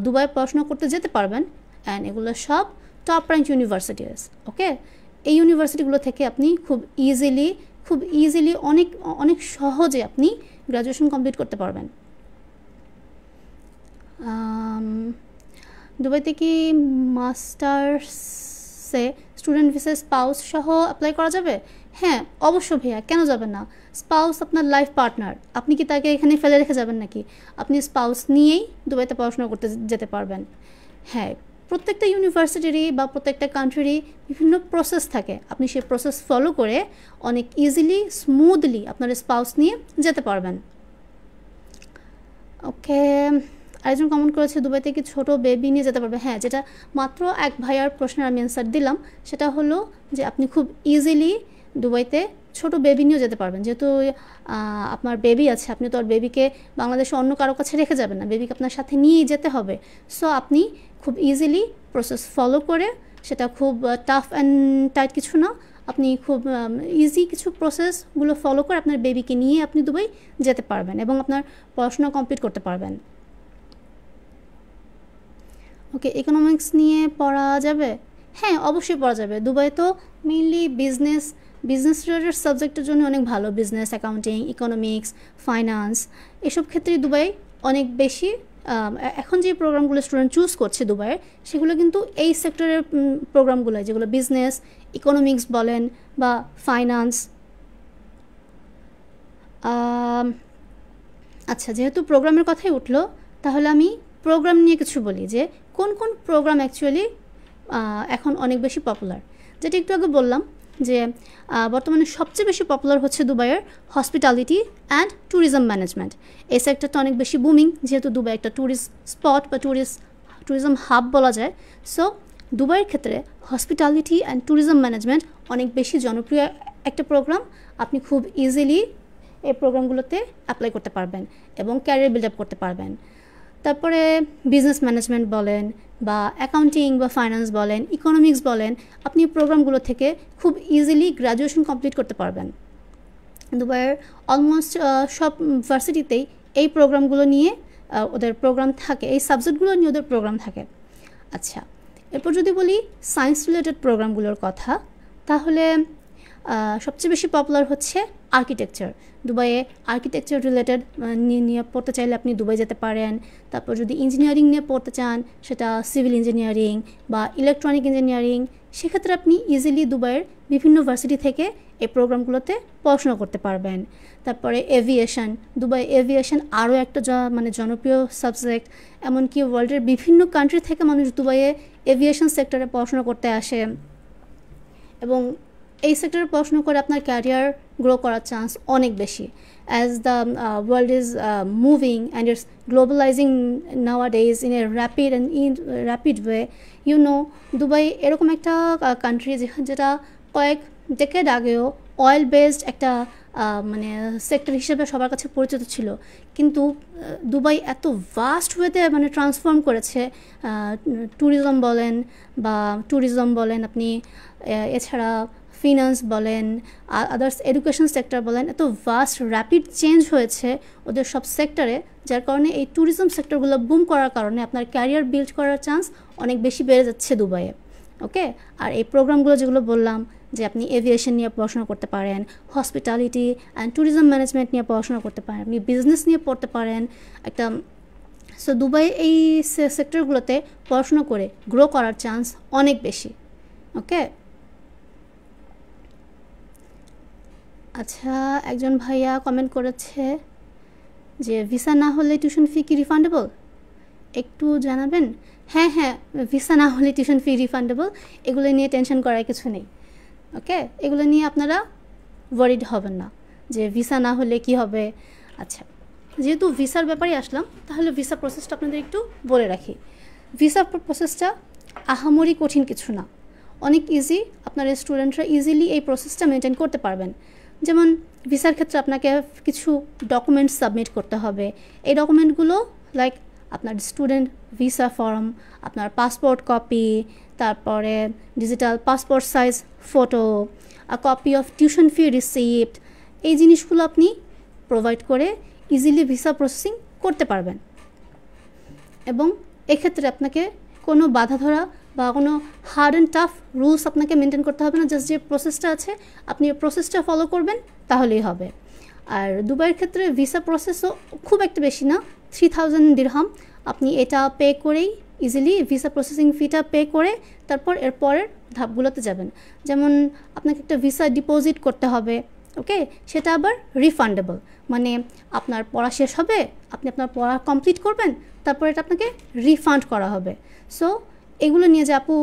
দুবাই পড়াশোনা করতে যেতে পারবেন। অ্যান্ড এগুলো সব টপ র্যাঙ্ক ইউনিভার্সিটিস। ওকে, এই ইউনিভার্সিটিগুলো থেকে আপনি খুব ইজিলি অনেক সহজে আপনি গ্র্যাজুয়েশন কমপ্লিট করতে পারবেন। দুবাইতে কি মাস্টার্স সে স্টুডেন্ট ভিসা স্পাউস সহ অ্যাপ্লাই করা যাবে? হ্যাঁ, অবশ্যই ভাইয়া, কেন যাবে না? স্পাউস আপনার লাইফ পার্টনার, আপনি কি তাকে এখানে ফেলে রেখে যাবেন নাকি? আপনি স্পাউস নিয়েই দুবাইতে পড়াশোনা করতে যেতে পারবেন। হ্যাঁ, প্রত্যেকটা ইউনিভার্সিটিরই বা প্রত্যেকটা কান্ট্রিরই বিভিন্ন প্রসেস থাকে, আপনি সেই প্রসেস ফলো করে অনেক ইজিলি স্মুথলি আপনার স্পাউস নিয়ে যেতে পারবেন। ওকে, আরেকজন কমেন্ট করেছে দুবাইতে কি ছোট বেবি নিয়ে যেতে পারবে? হ্যাঁ, যেটা মাত্র এক ভাইয়ার প্রশ্নের আমি অ্যান্সার দিলাম, সেটা হলো যে আপনি খুব ইজিলি দুবাইতে ছোট বেবি নিয়েও যেতে পারবেন। যেহেতু আপনার বেবি আছে, আপনি তো আর বেবিকে বাংলাদেশে অন্য কারো কাছে রেখে যাবেন না, বেবিকে আপনার সাথে নিয়েই যেতে হবে। সো আপনি খুব ইজিলি প্রসেস ফলো করে, সেটা খুব টাফ অ্যান্ড টাইট কিছু না, আপনি খুব ইজি কিছু প্রসেসগুলো ফলো করে আপনার বেবিকে নিয়ে আপনি দুবাই যেতে পারবেন এবং আপনার পড়াশোনা কমপ্লিট করতে পারবেন। ওকে, ইকোনমিক্স নিয়ে পড়া যাবে? হ্যাঁ, অবশ্যই পড়া যাবে। দুবাই তো মেইনলি বিজনেস রিলেটেড সাবজেক্টের জন্য অনেক ভালো। বিজনেস, অ্যাকাউন্টিং, ইকোনমিক্স, ফাইন্যান্স, এসব ক্ষেত্রেই দুবাই অনেক বেশি। এখন যে প্রোগ্রামগুলো স্টুডেন্ট চুজ করছে দুবাইয়ের, সেগুলো কিন্তু এই সেক্টরের প্রোগ্রামগুলো, যেগুলো বিজনেস, ইকোনমিক্স বলেন বা ফাইন্যান্স। আচ্ছা, যেহেতু প্রোগ্রামের কথাই উঠলো, তাহলে আমি প্রোগ্রাম নিয়ে কিছু বলি যে কোন কোন প্রোগ্রাম অ্যাকচুয়ালি এখন অনেক বেশি পপুলার। যেটা একটু আগে বললাম যে বর্তমানে সবচেয়ে বেশি পপুলার হচ্ছে দুবাইয়ের হসপিটালিটি অ্যান্ড ট্যুরিজম ম্যানেজমেন্ট। এই সেক্টরটা অনেক বেশি বুমিং, যেহেতু দুবাই একটা ট্যুরিস্ট স্পট বা ট্যুরিজম হাব বলা যায়। সো দুবাইয়ের ক্ষেত্রে হসপিটালিটি অ্যান্ড ট্যুরিজম ম্যানেজমেন্ট অনেক বেশি জনপ্রিয় একটা প্রোগ্রাম। আপনি খুব ইজিলি এই প্রোগ্রামগুলোতে অ্যাপ্লাই করতে পারবেন এবং ক্যারিয়ার বিল্ড আপ করতে পারবেন। তারপরে বিজনেস ম্যানেজমেন্ট বলেন বা অ্যাকাউন্টিং বা ফাইন্যান্স বলেন, ইকোনমিক্স বলেন, আপনি প্রোগ্রামগুলো থেকে খুব ইজিলি গ্র্যাজুয়েশন কমপ্লিট করতে পারবেন। দুবাইয়ের অলমোস্ট সব ভার্সিটিতেই এই প্রোগ্রামগুলো নিয়ে ওদের প্রোগ্রাম থাকে, এই সাবজেক্টগুলো নিয়ে ওদের প্রোগ্রাম থাকে। আচ্ছা, এরপর যদি বলি সায়েন্স রিলেটেড প্রোগ্রামগুলোর কথা, তাহলে সবচেয়ে বেশি পপুলার হচ্ছে আর্কিটেকচার। দুবাইয়ে আর্কিটেকচার রিলেটেড নিয়ে পড়তে চাইলে আপনি দুবাই যেতে পারেন। তারপর যদি ইঞ্জিনিয়ারিং নিয়ে পড়তে চান, সেটা সিভিল ইঞ্জিনিয়ারিং বা ইলেকট্রনিক ইঞ্জিনিয়ারিং, সেক্ষেত্রে আপনি ইজিলি দুবাইয়ের বিভিন্ন ভার্সিটি থেকে এই প্রোগ্রামগুলোতে পড়াশোনা করতে পারবেন। তারপরে এভিয়েশন, দুবাই এভিয়েশন আরও একটা জনপ্রিয় সাবজেক্ট। এমনকি ওয়ার্ল্ডের বিভিন্ন কান্ট্রি থেকে মানুষ দুবাইয়ে এভিয়েশন সেক্টরে পড়াশোনা করতে আসে এবং এই সেক্টরে পড়াশোনা করে আপনার ক্যারিয়ার গ্রো করার চান্স অনেক বেশি। As the world is moving and it's globalising nowadays in a rapid way, Dubai এরকম একটা কান্ট্রি যেটা কয়েক ডেকেড আগেও অয়েল বেসড একটা সেক্টর হিসেবে সবার কাছে পরিচিত ছিল, কিন্তু দুবাই এত ভাস্ট ওয়েতে ট্রান্সফর্ম করেছে। ট্যুরিজম বলেন আপনি, এছাড়া ফিনান্স বলেন, আদার্স এডুকেশন সেক্টর বলেন, এত ভাস্ট র্যাপিড চেঞ্জ হয়েছে ওদের সব সেক্টরে, যার কারণে এই ট্যুরিজম সেক্টরগুলো বুম করার কারণে আপনার ক্যারিয়ার বিল্ড করার চান্স অনেক বেশি বেড়ে যাচ্ছে দুবাইয়ে। ওকে, আর এই প্রোগ্রামগুলো যেগুলো বললাম যে আপনি এভিয়েশন নিয়ে পড়াশোনা করতে পারেন, হসপিটালিটি অ্যান্ড ট্যুরিজম ম্যানেজমেন্ট নিয়ে পড়াশোনা করতে পারেন, আপনি বিজনেস নিয়ে পড়তে পারেন একটা। সো দুবাই এই সেক্টরগুলোতে পড়াশোনা করে গ্রো করার চান্স অনেক বেশি। ওকে, আচ্ছা, একজন ভাইয়া কমেন্ট করেছে যে ভিসা না হলে টিউশন ফি কি রিফান্ডেবল, একটু জানাবেন? হ্যাঁ, ভিসা না হলে টিউশন ফি রিফান্ডেবল, এগুলো নিয়ে টেনশন করার কিছু নেই। ওকে, এগুলো নিয়ে আপনারা ওয়ারিড হবেন না যে ভিসা না হলে কি হবে। আচ্ছা, যেহেতু ভিসার ব্যাপারে আসলাম, তাহলে ভিসা প্রসেসটা আপনাদের একটু বলে রাখি। ভিসা প্রসেসটা আহামরি কঠিন কিছু না, অনেক ইজি। আপনার স্টুডেন্টরা ইজিলি এই প্রসেসটা মেনটেন করতে পারবেন। যেমন ভিসার ক্ষেত্রে আপনাকে কিছু ডকুমেন্টস সাবমিট করতে হবে। এই ডকুমেন্টগুলো লাইক আপনার স্টুডেন্ট ভিসা ফর্ম, আপনার পাসপোর্ট কপি, তারপরে digital passport size photo, a copy of tuition fee receipt, এই জিনিসগুলো আপনি প্রোভাইড করে ইজিলি ভিসা প্রসেসিং করতে পারবেন। এবং এক্ষেত্রে আপনাকে কোনো বাধা ধরা বা কোনো হার্ড অ্যান্ড টাফ রুলস আপনাকে মেনটেন করতে হবে না। জাস্ট যে প্রসেসটা আছে আপনি প্রসেসটা ফলো করবেন, তাহলেই হবে। আর দুবাইয়ের ক্ষেত্রে ভিসা প্রসেসও খুব একটা বেশি না, 3000 দিরহাম। আপনি এটা পে করেই ইজিলি ভিসা প্রসেসিং ফিটা পে করে তারপর এর পরের ধাপগুলোতে যাবেন। যেমন আপনাকে একটা ভিসা ডিপোজিট করতে হবে, ওকে, সেটা আবার রিফান্ডেবল, মানে আপনার পড়া শেষ হবে, আপনি আপনার পড়া কমপ্লিট করবেন, তারপর এটা আপনাকে রিফান্ড করা হবে। সো এগুলো নিয়ে যে আপু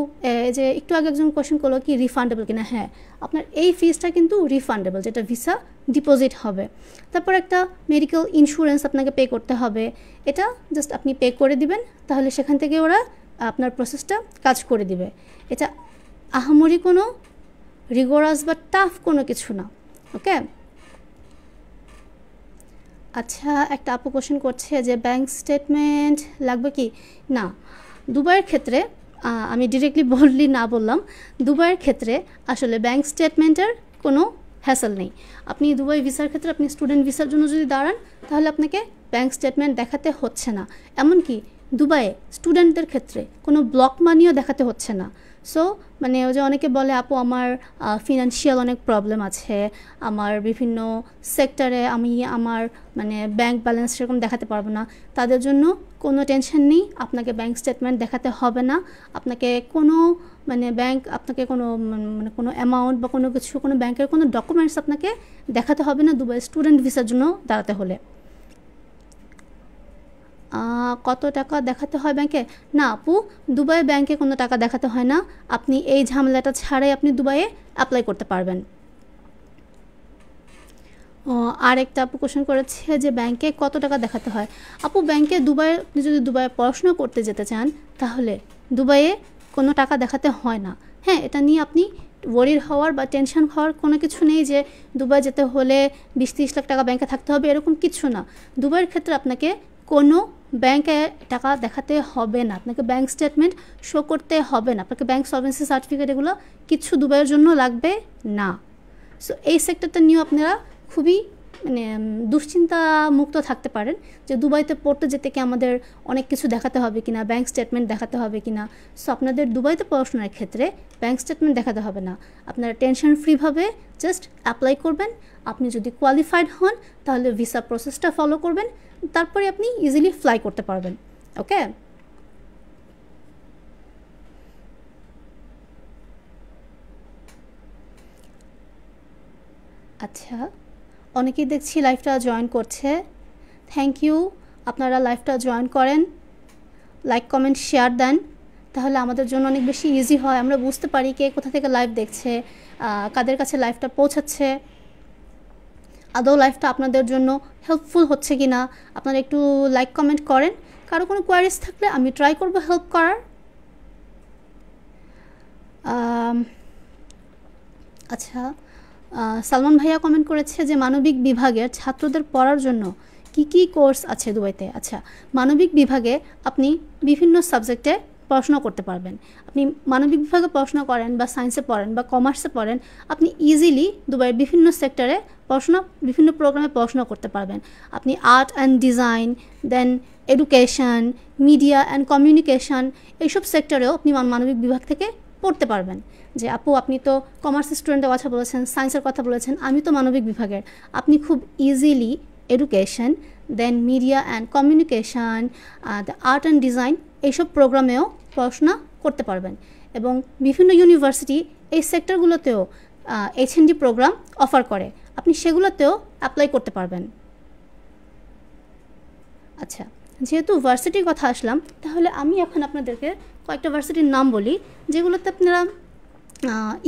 যে একটু আগে একজন কোয়েশ্চেন করলো কি রিফান্ডেবল কিনা, হ্যাঁ আপনার এই ফিসটা কিন্তু রিফান্ডেবল, যেটা ভিসা ডিপোজিট হবে। তারপর একটা মেডিকেল ইন্স্যুরেন্স আপনাকে পে করতে হবে, এটা জাস্ট আপনি পে করে দিবেন, তাহলে সেখান থেকে ওরা আপনার প্রসেসটা কাজ করে দিবে। এটা আহামরি কোনো রিগোরাস বা টাফ কোনো কিছু না, ওকে। আচ্ছা, একটা আপু কোশ্চেন করছে যে ব্যাংক স্টেটমেন্ট লাগবে কি না। দুবাইয়ের ক্ষেত্রে আমি ডিরেক্টলি বললাম দুবাইয়ের ক্ষেত্রে আসলে ব্যাংক স্টেটমেন্টের কোনো হ্যাসেল নেই। আপনি দুবাই ভিসার ক্ষেত্রে আপনি স্টুডেন্ট ভিসার জন্য যদি দাঁড়ান তাহলে আপনাকে ব্যাংক স্টেটমেন্ট দেখাতে হচ্ছে না। এমনকি দুবাইয়ে স্টুডেন্টদের ক্ষেত্রে কোনো ব্লক মানিও দেখাতে হচ্ছে না। সো মানে ওই যে অনেকে বলে আপু আমার ফিনান্সিয়াল অনেক প্রবলেম আছে, আমার বিভিন্ন সেক্টরে আমি আমার মানে ব্যাংক ব্যালেন্স সেরকম দেখাতে পারবো না, তাদের জন্য কোনো টেনশন নেই, আপনাকে ব্যাংক স্টেটমেন্ট দেখাতে হবে না। আপনাকে কোনো মানে ব্যাংক আপনাকে কোনো মানে কোনো অ্যামাউন্ট বা কোনো কিছু কোনো ব্যাংকের কোনো ডকুমেন্টস আপনাকে দেখাতে হবে না দুবাই স্টুডেন্ট ভিসার জন্য দাঁড়াতে হলে। কত টাকা দেখাতে হয় ব্যাংকে? না আপু, দুবাই ব্যাংকে কোনো টাকা দেখাতে হয় না, আপনি এই ঝামেলাটা ছাড়াই আপনি দুবাইয়ে অ্যাপ্লাই করতে পারবেন। আর একটা আপু কোশ্চেন করেছে যে ব্যাংকে কত টাকা দেখাতে হয়। আপু ব্যাংকে দুবাই, আপনি যদি দুবাইয়ে পড়াশোনা করতে যেতে চান তাহলে দুবাইয়ে কোনো টাকা দেখাতে হয় না। হ্যাঁ, এটা নিয়ে আপনি ওয়ারির হওয়ার বা টেনশন হওয়ার কোনো কিছু নেই যে দুবাই যেতে হলে 20-30 লাখ টাকা ব্যাংকে থাকতে হবে, এরকম কিছু না। দুবাইয়ের ক্ষেত্রে আপনাকে কোনো ব্যাংকে টাকা দেখাতে হবে না, আপনাকে ব্যাংক স্টেটমেন্ট শো করতে হবে না, আপনাকে ব্যাংক সলভেন্সি সার্টিফিকেট এগুলো কিছু দুবাইয়ের জন্য লাগবে না। সো এই সেক্টরটা নিয়েও আপনারা খুবই মানে দুশ্চিন্তা মুক্ত থাকতে পারেন যে দুবাইতে পড়তে যেতে কি আমাদের অনেক কিছু দেখাতে হবে কিনা, ব্যাংক স্টেটমেন্ট দেখাতে হবে কিনা। সো আপনাদের দুবাইতে পড়াশোনার ক্ষেত্রে ব্যাংক স্টেটমেন্ট দেখাতে হবে না, আপনারা টেনশন ফ্রিভাবে জাস্ট অ্যাপ্লাই করবেন। আপনি যদি কোয়ালিফাইড হন তাহলে ভিসা প্রসেসটা ফলো করবেন, তারপরে আপনি ইজিলি ফ্লাই করতে পারবেন, ওকে। আচ্ছা, অনেকেই দেখছি লাইভটা জয়েন করছে, থ্যাংক ইউ। আপনারা লাইভটা জয়েন করেন, লাইক কমেন্ট শেয়ার দেন, তাহলে আমাদের জন্য অনেক বেশি ইজি হয়, আমরা বুঝতে পারি কে কোথা থেকে লাইভ দেখছে, কাদের কাছে লাইভটা পৌঁছাচ্ছে, আদৌ লাইভটা আপনাদের জন্য হেল্পফুল হচ্ছে কি না। আপনারা একটু লাইক কমেন্ট করেন, কারো কোনো কোয়ারিজ থাকলে আমি ট্রাই করব হেল্প করার। আচ্ছা, সালমান ভাইয়া কমেন্ট করেছে যে মানবিক বিভাগের ছাত্রদের পড়ার জন্য কি কি কোর্স আছে দুবাইতে। আচ্ছা, মানবিক বিভাগে আপনি বিভিন্ন সাবজেক্টে পড়াশোনা করতে পারবেন। আপনি মানবিক বিভাগে পড়াশোনা করেন বা সায়েন্সে পড়েন বা কমার্সে পড়েন, আপনি ইজিলি দুবাইয়ের বিভিন্ন সেক্টরে পড়াশোনা, বিভিন্ন প্রোগ্রামে পড়াশোনা করতে পারবেন। আপনি art and design, then education, media and communication, এইসব সেক্টরেও আপনি মানবিক বিভাগ থেকে পড়তে পারবেন। যে আপু আপনি তো কমার্স স্টুডেন্টের কথা বলেছেন, সায়েন্সের কথা বলেছেন, আমি তো মানবিক বিভাগের, আপনি খুব easily education, then media and communication, art and design এইসব প্রোগ্রামেও পড়াশোনা করতে পারবেন। এবং বিভিন্ন ইউনিভার্সিটি এই সেক্টরগুলোতেও HND প্রোগ্রাম অফার করে, আপনি সেগুলোতেও অ্যাপ্লাই করতে পারবেন। আচ্ছা, যেহেতু ভার্সিটির কথা আসলাম, তাহলে আমি এখন আপনাদেরকে কয়েকটা ভার্সিটির নাম বলি যেগুলোতে আপনারা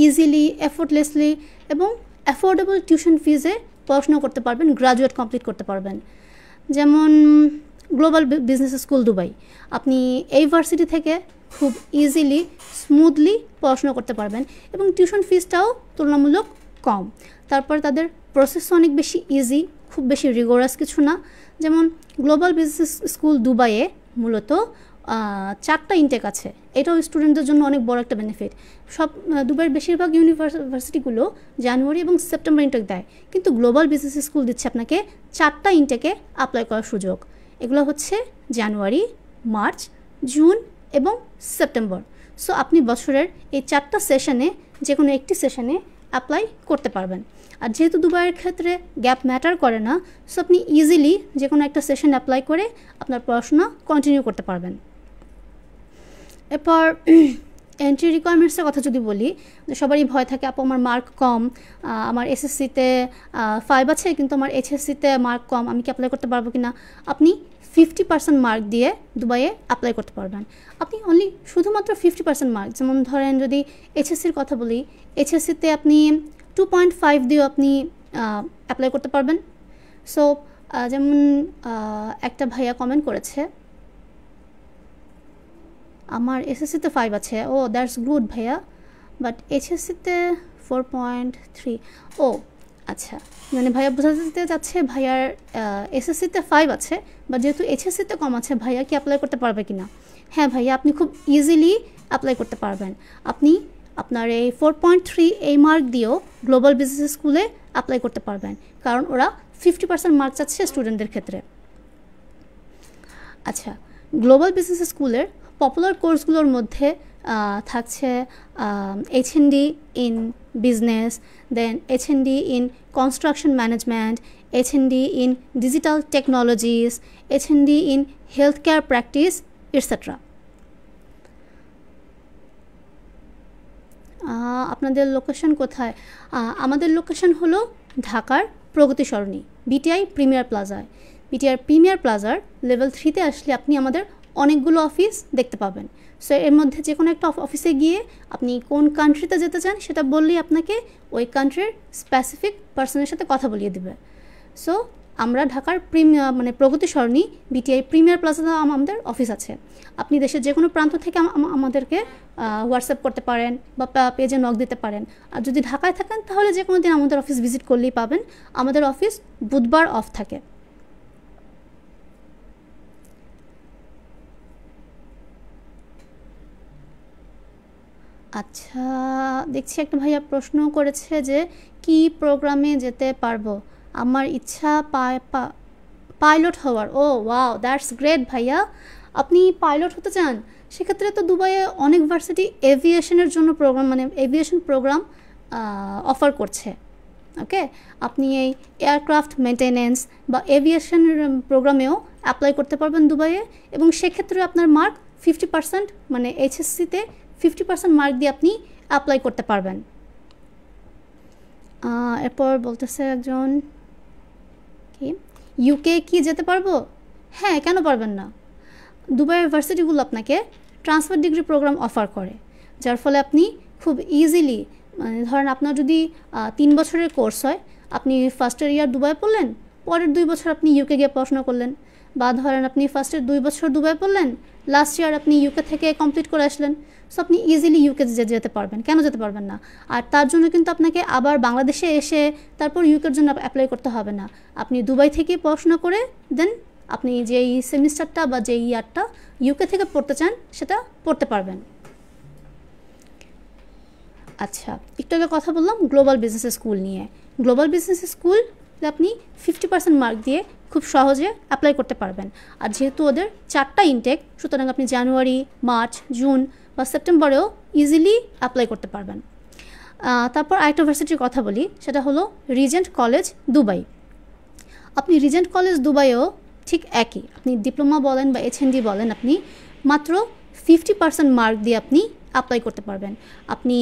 ইজিলি, এফোর্টলেসলি এবং অ্যাফোর্ডেবল টিউশন ফিজে পড়াশোনা করতে পারবেন, গ্রাজুয়েট কমপ্লিট করতে পারবেন। যেমন গ্লোবাল বিজনেস স্কুল দুবাই, আপনি এই ভার্সিটি থেকে খুব ইজিলি, স্মুথলি পড়াশোনা করতে পারবেন এবং টিউশন ফিজটাও তুলনামূলক কম। তারপর তাদের প্রসেসও অনেক বেশি ইজি, খুব বেশি রিগোরাস কিছু না। যেমন গ্লোবাল বিজনেস স্কুল দুবাইয়ে মূলত 4টা ইনটেক আছে, এটাও স্টুডেন্টদের জন্য অনেক বড় একটা বেনিফিট। সব দুবাইয়ের বেশিরভাগ ইউনিভার্সিটিগুলো জানুয়ারি এবং সেপ্টেম্বর ইনটেক দেয়, কিন্তু গ্লোবাল বিজনেস স্কুল দিচ্ছে আপনাকে 4টা ইনটেকে অ্যাপ্লাই করার সুযোগ। এগুলো হচ্ছে জানুয়ারি, মার্চ, জুন এবং সেপ্টেম্বর। সো আপনি বছরের এই 4টা সেশনে যে কোনো একটি সেশনে অ্যাপ্লাই করতে পারবেন। আর যেহেতু দুবাইয়ের ক্ষেত্রে গ্যাপ ম্যাটার করে না, সো আপনি ইজিলি যে কোনো একটা সেশন অ্যাপ্লাই করে আপনার পড়াশোনা কন্টিনিউ করতে পারবেন। এরপর এন্ট্রি রিকোয়ারমেন্টসের কথা যদি বলি, সবারই ভয় থাকে আপু আমার মার্ক কম, আমার এসএসসিতে 5 আছে কিন্তু আমার এইচএসসিতে মার্ক কম, আমি কি অ্যাপ্লাই করতে পারবো কি না? আপনি 50% মার্ক দিয়ে দুবাইয়ে অ্যাপ্লাই করতে পারবেন। আপনি অনলি শুধুমাত্র 50% মার্ক, যেমন ধরেন যদি এইচএসসির কথা বলি, এইচএসসিতে আপনি 2.5 দিয়েও আপনি অ্যাপ্লাই করতে পারবেন। সো যেমন একটা ভাইয়া কমেন্ট করেছে আমার এসএসসিতে 5 আছে, ও দ্যাটস গুড ভাইয়া, বাট এইচএসসিতে 4.3। ও আচ্ছা, মানে ভাইয়া বোঝাতে যাচ্ছে ভাইয়ার এসএসসিতে 5 আছে, বা যেহেতু এইচএসসিতে কম আছে ভাইয়া কি অ্যাপ্লাই করতে পারবে কি না? হ্যাঁ ভাইয়া, আপনি খুব ইজিলি অ্যাপ্লাই করতে পারবেন। আপনি আপনার এই 4.3 এই মার্ক দিয়েও গ্লোবাল বিজনেস স্কুলে অ্যাপ্লাই করতে পারবেন, কারণ ওরা 50% মার্ক চাচ্ছে স্টুডেন্টদের ক্ষেত্রে। আচ্ছা, গ্লোবাল বিজনেস স্কুলের পপুলার কোর্সগুলোর মধ্যে থাকছে HND in business, then HND in construction management, HND in digital technologies, HND in health care practice etcetera. আপনাদের লোকেশন কোথায়? আমাদের লোকেশন হলো ঢাকার প্রগতি সরণি, বিটিআই প্রিমিয়ার প্লাজায়। বিটিআই প্রিমিয়ার প্লাজার লেভেল 3-তে আসলে আপনি আমাদের অনেকগুলো অফিস দেখতে পাবেন। সো এর মধ্যে যে কোনো একটা অফিসে গিয়ে আপনি কোন কান্ট্রিতে যেতে চান সেটা বললেই আপনাকে ওই কান্ট্রির স্পেসিফিক পার্সনের সাথে কথা বলিয়ে দেবে। সো আমরা ঢাকার মানে প্রগতি সরণি বিটিআই প্রিমিয়ার প্লাজাতে আমাদের অফিস আছে। আপনি দেশের যে কোনো প্রান্ত থেকে আমাদেরকে হোয়াটসঅ্যাপ করতে পারেন বা পেজে নক দিতে পারেন। আর যদি ঢাকায় থাকেন তাহলে যে কোনো দিন আমাদের অফিস ভিজিট করলেই পাবেন। আমাদের অফিস বুধবার অফ থাকে। আচ্ছা, দেখছি একটা ভাইয়া প্রশ্ন করেছে যে কি প্রোগ্রামে যেতে পারবো, আমার ইচ্ছা পাইলট হওয়ার। ও ওয়াও, দ্যাটস গ্রেট ভাইয়া, আপনি পাইলট হতে চান? সেক্ষেত্রে তো দুবাইয়ে অনেক ভার্সিটি এভিয়েশনের জন্য প্রোগ্রাম, মানে এভিয়েশন প্রোগ্রাম অফার করছে। ওকে, আপনি এই এয়ারক্রাফট মেনটেনেন্স বা এভিয়েশন প্রোগ্রামেও অ্যাপ্লাই করতে পারবেন দুবাইয়ে, এবং সেক্ষেত্রে আপনার মার্ক 50%, মানে এইচএসসিতে 50% মার্ক দিয়ে আপনি অ্যাপ্লাই করতে পারবেন। এরপর বলতেছে একজন কি ইউকে কি যেতে পারবো? হ্যাঁ, কেন পারবেন না? দুবাইয়ের ভার্সিটিগুলো আপনাকে ট্রান্সফার ডিগ্রি প্রোগ্রাম অফার করে, যার ফলে আপনি খুব ইজিলি, মানে ধরেন আপনার যদি 3 বছরের কোর্স হয়, আপনি ফার্স্টের ইয়ার দুবাই পড়লেন, পরের 2 বছর আপনি ইউকে গিয়ে পড়াশোনা করলেন, বা ধরেন আপনি ফার্স্টের 2 বছর দুবাই পড়লেন, লাস্ট ইয়ার আপনি ইউকে থেকে কমপ্লিট করে আসলেন। সো আপনি ইজিলি ইউকে যেতে পারবেন, কেন যেতে পারবেন না? আর তার জন্য কিন্তু আপনাকে আবার বাংলাদেশে এসে তারপর ইউকের জন্য অ্যাপ্লাই করতে হবে না। আপনি দুবাই থেকে পড়াশোনা করে দেন আপনি যেই সেমিস্টারটা বা যেই ইয়ারটা ইউকে থেকে পড়তে চান সেটা পড়তে পারবেন। আচ্ছা, একটু আগে কথা বললাম গ্লোবাল বিজনেস স্কুল নিয়ে। গ্লোবাল বিজনেস স্কুল আপনি 50% মার্ক দিয়ে খুব সহজে অ্যাপ্লাই করতে পারবেন। আর যেহেতু ওদের 4টা ইনটেক, সুতরাং আপনি জানুয়ারি, মার্চ, জুন বা সেপ্টেম্বরেও ইজিলি অ্যাপ্লাই করতে পারবেন। তারপর আরেকটা ভার্সিটির কথা বলি, সেটা হলো রিজেন্ট কলেজ দুবাই। আপনি রিজেন্ট কলেজ দুবাইও ঠিক একই, আপনি ডিপ্লোমা বলেন বা HND বলেন, আপনি মাত্র 50% মার্ক দিয়ে আপনি অ্যাপ্লাই করতে পারবেন। আপনি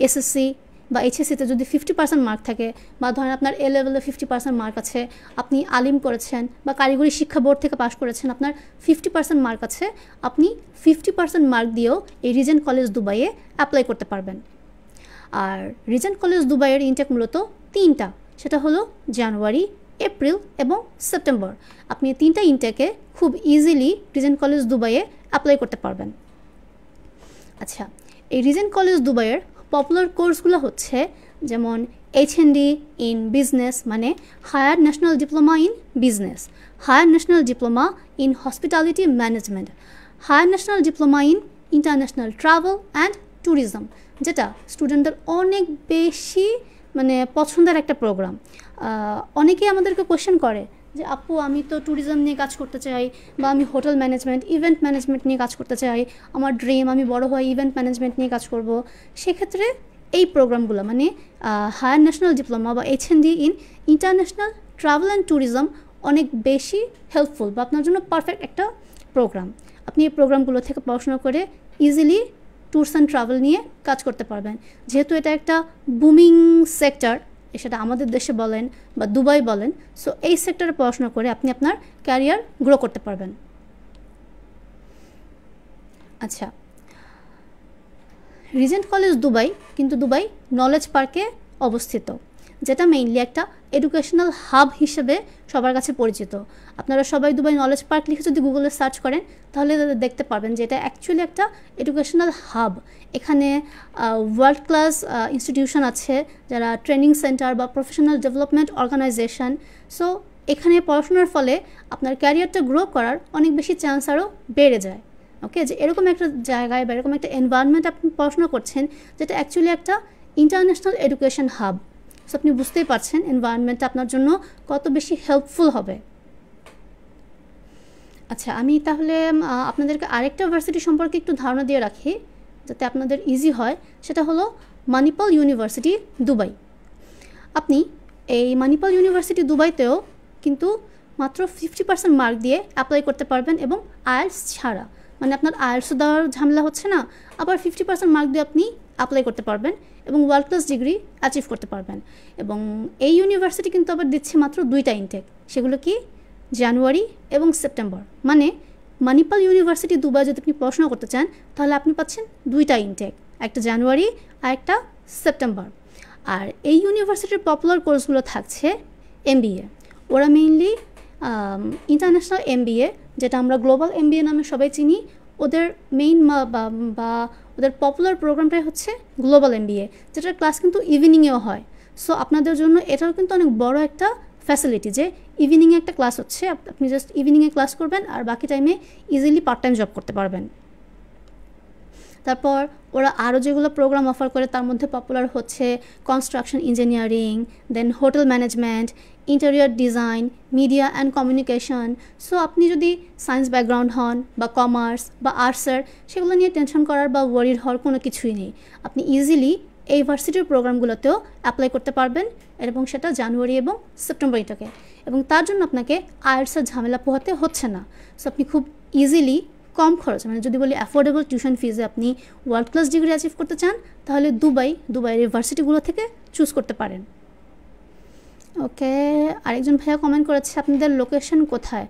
এসএসসি বা এইচএসসিতে যদি 50% মার্ক থাকে, বা ধরেন আপনার এ লেভেলে 50% মার্ক আছে, আপনি আলিম করেছেন বা কারিগরি শিক্ষা বোর্ড থেকে পাশ করেছেন, আপনার 50% মার্ক আছে, আপনি 50% মার্ক দিয়েও এই রিজেন্ট কলেজ দুবাইয়ে অ্যাপ্লাই করতে পারবেন। আর রিজেন্ট কলেজ দুবাইয়ের ইনটেক মূলত 3টা, সেটা হলো জানুয়ারি, এপ্রিল এবং সেপ্টেম্বর। আপনি 3টা ইনটেকে খুব ইজিলি রিজেন্ট কলেজ দুবাইয়ে অ্যাপ্লাই করতে পারবেন। আচ্ছা, এই রিজেন্ট কলেজ দুবাইয়ের পপুলার কোর্সগুলো হচ্ছে যেমন HND ইন বিজনেস, মানে higher national diploma in business, higher national diploma in hospitality management, higher national diploma in international travel and tourism, যেটা স্টুডেন্টদের অনেক বেশি মানে পছন্দের একটা প্রোগ্রাম। অনেকেই আমাদেরকে কোয়েশ্চেন করে যে আপু আমি তো ট্যুরিজম নিয়ে কাজ করতে চাই, বা আমি হোটেল ম্যানেজমেন্ট, ইভেন্ট ম্যানেজমেন্ট নিয়ে কাজ করতে চাই, আমার ড্রিম আমি বড় হয়ে ইভেন্ট ম্যানেজমেন্ট নিয়ে কাজ করব। সেক্ষেত্রে এই প্রোগ্রামগুলো মানে হায়ার ন্যাশনাল ডিপ্লোমা বা HND in international travel and tourism অনেক বেশি হেল্পফুল বা আপনার জন্য পারফেক্ট একটা প্রোগ্রাম। আপনি এই প্রোগ্রামগুলো থেকে পড়াশোনা করে ইজিলি ট্যুরস অ্যান্ড ট্রাভেল নিয়ে কাজ করতে পারবেন। যেহেতু এটা একটা বুমিং সেক্টর, সেটা আমাদের দেশে বলেন বা দুবাই বলেন, সো এই সেক্টরে পড়াশোনা করে আপনি আপনার ক্যারিয়ার গ্রো করতে পারবেন। আচ্ছা, রিজেন্ট কলেজ দুবাই কিন্তু দুবাই নলেজ পার্কে অবস্থিত, যেটা মেইনলি একটা এডুকেশনাল হাব হিসেবে সবার কাছে পরিচিত। আপনারা সবাই দুবাই নলেজ পার্ক লিখে যদি গুগলে সার্চ করেন তাহলে দেখতে পারবেন যে এটা অ্যাকচুয়ালি একটা এডুকেশনাল হাব। এখানে ওয়ার্ল্ড ক্লাস ইনস্টিটিউশন আছে, যারা ট্রেনিং সেন্টার বা প্রফেশনাল ডেভেলপমেন্ট অর্গানাইজেশন। সো এখানে পড়াশোনার ফলে আপনার ক্যারিয়ারটা গ্রো করার অনেক বেশি চান্স আরও বেড়ে যায়। ওকে, যে এরকম একটা জায়গায় বা এরকম একটা এনভায়রনমেন্ট আপনি পড়াশোনা করছেন যেটা অ্যাকচুয়ালি একটা ইন্টারন্যাশনাল এডুকেশন হাব। সো আপনি বুঝতেই পারছেন এনভায়রনমেন্টটা আপনার জন্য কত বেশি হেল্পফুল হবে। আচ্ছা, আমি তাহলে আপনাদেরকে আরেকটা ভার্সিটি সম্পর্কে একটু ধারণা দিয়ে রাখি যাতে আপনাদের ইজি হয়। সেটা হলো মানিপাল ইউনিভার্সিটি দুবাই। আপনি এই মানিপাল ইউনিভার্সিটি দুবাইতেও কিন্তু মাত্র 50% মার্ক দিয়ে অ্যাপ্লাই করতে পারবেন, এবং আইএলটিএস ছাড়া, মানে আপনার আইএলটিএস দেওয়ার ঝামেলা হচ্ছে না, আবার 50% মার্ক দিয়ে আপনি অ্যাপ্লাই করতে পারবেন এবং ওয়ার্ল্ড ক্লাস ডিগ্রি অ্যাচিভ করতে পারবেন। এবং এই ইউনিভার্সিটি কিন্তু আবার দিচ্ছে মাত্র 2টা ইনটেক, সেগুলো কি জানুয়ারি এবং সেপ্টেম্বর। মানে মানিপাল ইউনিভার্সিটি দুবাই যদি আপনি পড়াশোনা করতে চান তাহলে আপনি পাচ্ছেন 2টা ইনটেক, একটা জানুয়ারি আর একটা সেপ্টেম্বর। আর এই ইউনিভার্সিটির পপুলার কোর্সগুলো থাকছে এমবিএ। ওরা মেইনলি ইন্টারন্যাশনাল এমবিএ, যেটা আমরা গ্লোবাল এমবিএ নামে সবাই চিনি, ওদের মেইন বা ওদের পপুলার প্রোগ্রামটাই হচ্ছে গ্লোবাল এমবিএ, যেটার ক্লাস কিন্তু ইভিনিংয়েও হয়। সো আপনাদের জন্য এটাও কিন্তু অনেক বড় একটা ফ্যাসিলিটি যে ইভিনিংয়ে একটা ক্লাস হচ্ছে, আপনি জাস্ট ইভিনিংয়ে ক্লাস করবেন আর বাকি টাইমে ইজিলি পার্ট টাইম জব করতে পারবেন। তারপর ওরা আরও যেগুলো প্রোগ্রাম অফার করে তার মধ্যে পপুলার হচ্ছে construction engineering, then hotel management, interior design, media and communication. So আপনি যদি সায়েন্স ব্যাকগ্রাউন্ড হন বা কমার্স বা আর্টসের, সেগুলো নিয়ে টেনশন করার বা ওয়ারিড হওয়ার কোনো কিছুই নেই। আপনি ইজিলি এই ভার্সিটির প্রোগ্রামগুলোতেও অ্যাপ্লাই করতে পারবেন, এবং সেটা জানুয়ারি এবং সেপ্টেম্বর ইনটেকে। এবং তার জন্য আপনাকে আইএলটিএসের ঝামেলা পোহাতে হচ্ছে না। সো আপনি খুব ইজিলি কম খরচ, মানে যদি বলি অ্যাফোর্ডেবল টিউশন ফিজে আপনি ওয়ার্ল্ড ক্লাস ডিগ্রি অ্যাচিভ করতে চান তাহলে দুবাইয়ের ইউনিভার্সিটিগুলো থেকে চুজ করতে পারেন। ওকে, আরেকজন ভাইয়া কমেন্ট করেছে আপনাদের লোকেশন কোথায়।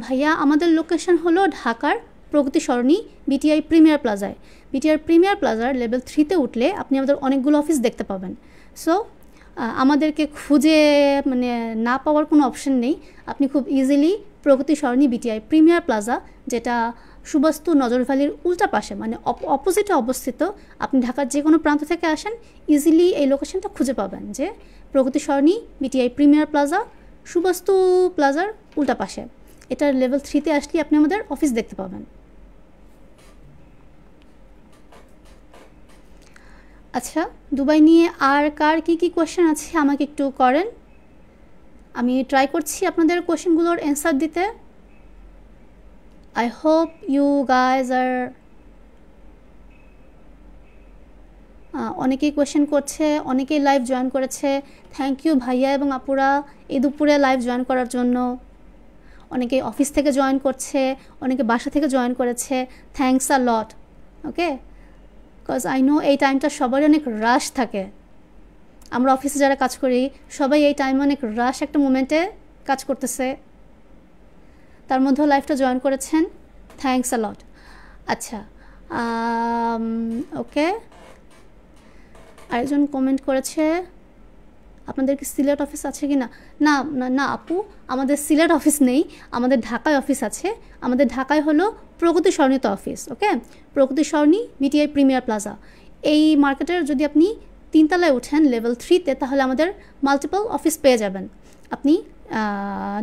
ভাইয়া, আমাদের লোকেশন হলো ঢাকার প্রগতি সরণি বিটিআই প্রিমিয়ার প্লাজায়। বিটিআই প্রিমিয়ার প্লাজার লেভেল 3-তে উঠলে আপনি আমাদের অনেকগুলো অফিস দেখতে পাবেন। সো আমাদেরকে খুঁজে মানে না পাওয়ার কোনো অপশন নেই। আপনি খুব ইজিলি প্রগতি সরণি বিটিআই প্রিমিয়ার প্লাজা, যেটা সুবাস্তু নজর ভ্যালির উল্টা পাশে, মানে অপোজিটে অবস্থিত, আপনি ঢাকার যে কোনো প্রান্ত থেকে আসেন ইজিলি এই লোকেশনটা খুঁজে পাবেন যে প্রগতি Sarani BTI premier plaza Suvastu প্লাজার উল্টা পাশে। এটার লেভেল 3-তে আসলে আপনি আমাদের অফিস দেখতে পাবেন। আচ্ছা, দুবাই নিয়ে আর কার কী কী কোয়েশ্চেন আছে আমাকে একটু করেন, আমি ট্রাই করছি আপনাদের কোয়েশ্চেনগুলোর অ্যান্সার দিতে। I hope you guys are অনেকেই কোয়েশ্চেন করছে, অনেকেই লাইভ জয়েন করেছে। থ্যাংক ইউ ভাইয়া এবং আপুরা এই দুপুরে লাইভ জয়েন করার জন্য। অনেকেই অফিস থেকে জয়েন করছে, অনেকে বাসা থেকে জয়েন করেছে। Thanks a lot. Okay, because I know এই টাইমটা সবারই অনেক রাশ থাকে। আমরা অফিসে যারা কাজ করি সবাই এই টাইমে অনেক রাশ একটা মোমেন্টে কাজ করতেছে, তার মধ্যেও লাইভটা জয়েন করেছেন। থ্যাংকস আ লট। আচ্ছা, ওকে, আরেকজন কমেন্ট করেছে আপনাদের কি সিলেট অফিস আছে কি না। না না আপু, আমাদের সিলেট অফিস নেই, আমাদের ঢাকায় অফিস আছে। আমাদের ঢাকায় হলো প্রগতি সরণিতে অফিস। ওকে, প্রগতি সরণি বিটিআই প্রিমিয়ার প্লাজা। এই মার্কেটের যদি আপনি 3তলায় উঠেন লেভেল 3-তে তাহলে আমাদের মাল্টিপল অফিস পেয়ে যাবেন। আপনি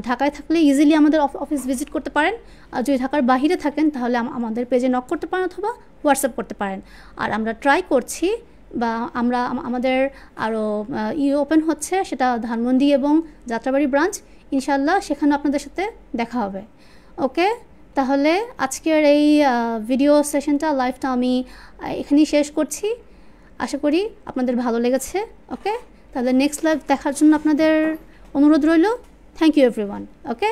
ঢাকায় থাকলে ইজিলি আমাদের অফিস ভিজিট করতে পারেন, আর যদি ঢাকার বাইরে থাকেন তাহলে আমাদের পেজে নক করতে পারেন অথবা হোয়াটসঅ্যাপ করতে পারেন। আর আমরা ট্রাই করছি বা আমাদের আরও ওপেন হচ্ছে, সেটা ধানমন্ডি এবং যাত্রাবাড়ি ব্রাঞ্চ। ইনশাল্লাহ সেখানে আপনাদের সাথে দেখা হবে। ওকে, তাহলে আজকের এই ভিডিও সেশনটা লাইভটা আমি এখানেই শেষ করছি। আশা করি আপনাদের ভালো লেগেছে। ওকে, তাহলে নেক্সট লাইভ দেখার জন্য আপনাদের অনুরোধ রইল। Thank you everyone. ওকে।